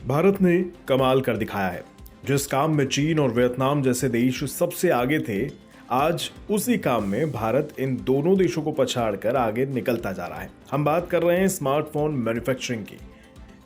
भारत ने कमाल कर दिखाया है। जिस काम में चीन और वियतनाम जैसे देश सबसे आगे थे, आज उसी काम में भारत इन दोनों देशों को पछाड़कर आगे निकलता जा रहा है। हम बात कर रहे हैं स्मार्टफोन मैन्युफैक्चरिंग की।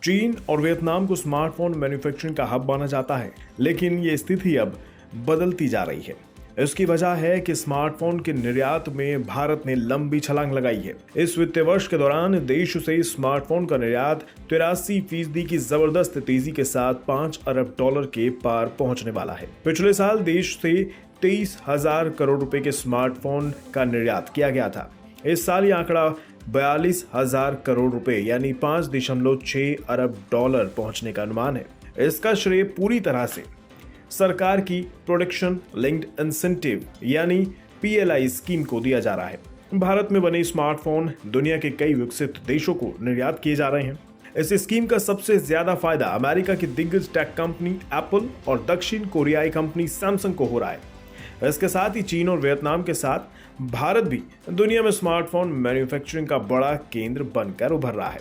चीन और वियतनाम को स्मार्टफोन मैन्युफैक्चरिंग का हब माना जाता है, लेकिन ये स्थिति अब बदलती जा रही है। इसकी वजह है कि स्मार्टफोन के निर्यात में भारत ने लंबी छलांग लगाई है। इस वित्तीय वर्ष के दौरान देश से स्मार्टफोन का निर्यात 83% की जबरदस्त तेजी के साथ 5 अरब डॉलर के पार पहुंचने वाला है। पिछले साल देश से 23,000 करोड़ रुपए के स्मार्टफोन का निर्यात किया गया था। इस साल ये आंकड़ा 42,000 करोड़ रुपए यानी 5.6 अरब डॉलर पहुंचने का अनुमान है। इसका श्रेय पूरी तरह से सरकार की प्रोडक्शन लिंक्ड इंसेंटिव यानी PLI स्कीम को दिया जा रहा है। भारत में बने स्मार्टफोन दुनिया के कई विकसित देशों को निर्यात किए जा रहे हैं। इस स्कीम का सबसे ज्यादा फायदा अमेरिका की दिग्गज टेक कंपनी एप्पल और दक्षिण कोरियाई कंपनी सैमसंग को हो रहा है। इसके साथ ही चीन और वियतनाम के साथ भारत भी दुनिया में स्मार्टफोन मैन्युफैक्चरिंग का बड़ा केंद्र बनकर उभर रहा है।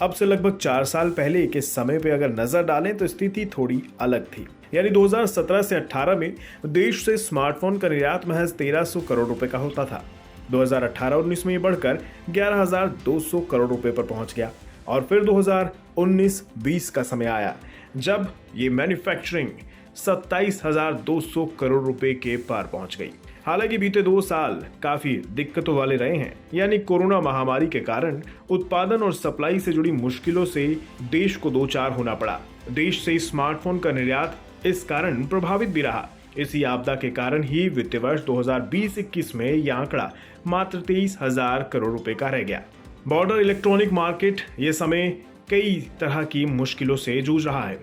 अब से लगभग 4 साल पहले के समय पे अगर नजर डालें तो स्थिति थोड़ी अलग थी। यानी 2017 से 18 में देश से स्मार्टफोन का निर्यात महज 1300 करोड़ रुपए का होता था। 2018-19 में ये बढ़कर 11,200 करोड़ रुपए पर पहुंच गया और फिर 2019-20 का समय आया जब ये मैन्युफैक्चरिंग 27,200 करोड़ रुपए के पार पहुंच गई। हालांकि बीते 2 साल काफी दिक्कतों वाले रहे हैं, यानी कोरोना महामारी के कारण उत्पादन और सप्लाई से जुड़ी मुश्किलों से देश को दो चार होना पड़ा। देश से स्मार्टफोन का निर्यात इस कारण प्रभावित भी रहा। इसी आपदा के कारण ही वित्तीय वर्ष 2020-21 में यह आंकड़ा मात्र 23,000 करोड़ रुपए का रह गया। बॉर्डर इलेक्ट्रॉनिक मार्केट ये समय कई तरह की मुश्किलों से जूझ रहा है।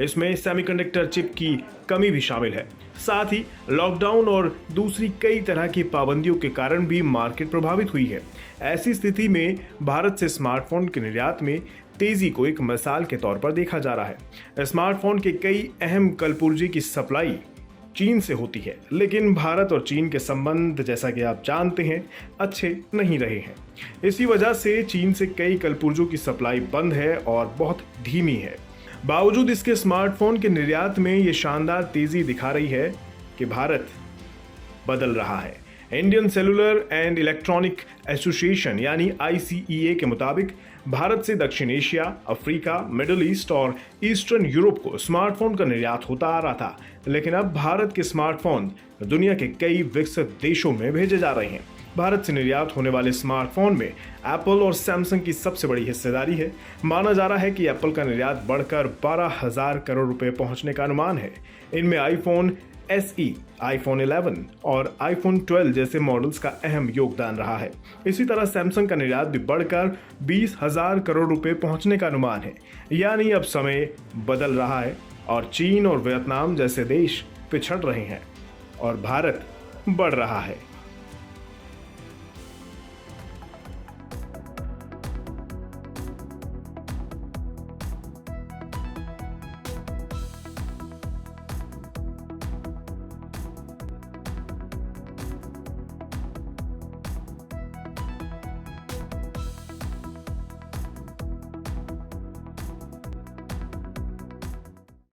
इसमें सेमीकंडक्टर चिप की कमी भी शामिल है। साथ ही लॉकडाउन और दूसरी कई तरह की पाबंदियों के कारण भी मार्केट प्रभावित हुई है। ऐसी स्थिति में भारत से स्मार्टफोन के निर्यात में तेजी को एक मिसाल के तौर पर देखा जा रहा है। स्मार्टफोन के कई अहम कलपुर्जे की सप्लाई चीन से होती है, लेकिन भारत और चीन के संबंध जैसा कि आप जानते हैं अच्छे नहीं रहे हैं। इसी वजह से चीन से कई कलपुर्जों की सप्लाई बंद है और बहुत धीमी है। बावजूद इसके स्मार्टफोन के निर्यात में ये शानदार तेजी दिखा रही है कि भारत बदल रहा है। Indian cellular and electronic association यानी ICEA के मुताबिक भारत से दक्षिण एशिया, अफ्रीका, मिडिल ईस्ट और ईस्टर्न यूरोप को स्मार्टफोन का निर्यात होता आ रहा था, लेकिन अब भारत के स्मार्टफोन दुनिया के कई विकसित देशों में भेजे जा रहे हैं। भारत से निर्यात होने वाले स्मार्टफोन में एप्पल और सैमसंग की सबसे बड़ी हिस्सेदारी है। माना जा रहा है कि एप्पल का निर्यात बढ़कर 12,000 करोड़ रुपए पहुंचने का अनुमान है। इनमें आईफोन SE, आईफोन 11 और आईफोन 12 जैसे मॉडल्स का अहम योगदान रहा है। इसी तरह सैमसंग का निर्यात भी बढ़कर 20,000 करोड़ रुपए पहुंचने का अनुमान है। यानी अब समय बदल रहा है और चीन और वियतनाम जैसे देश पिछड़ रहे हैं और भारत बढ़ रहा है।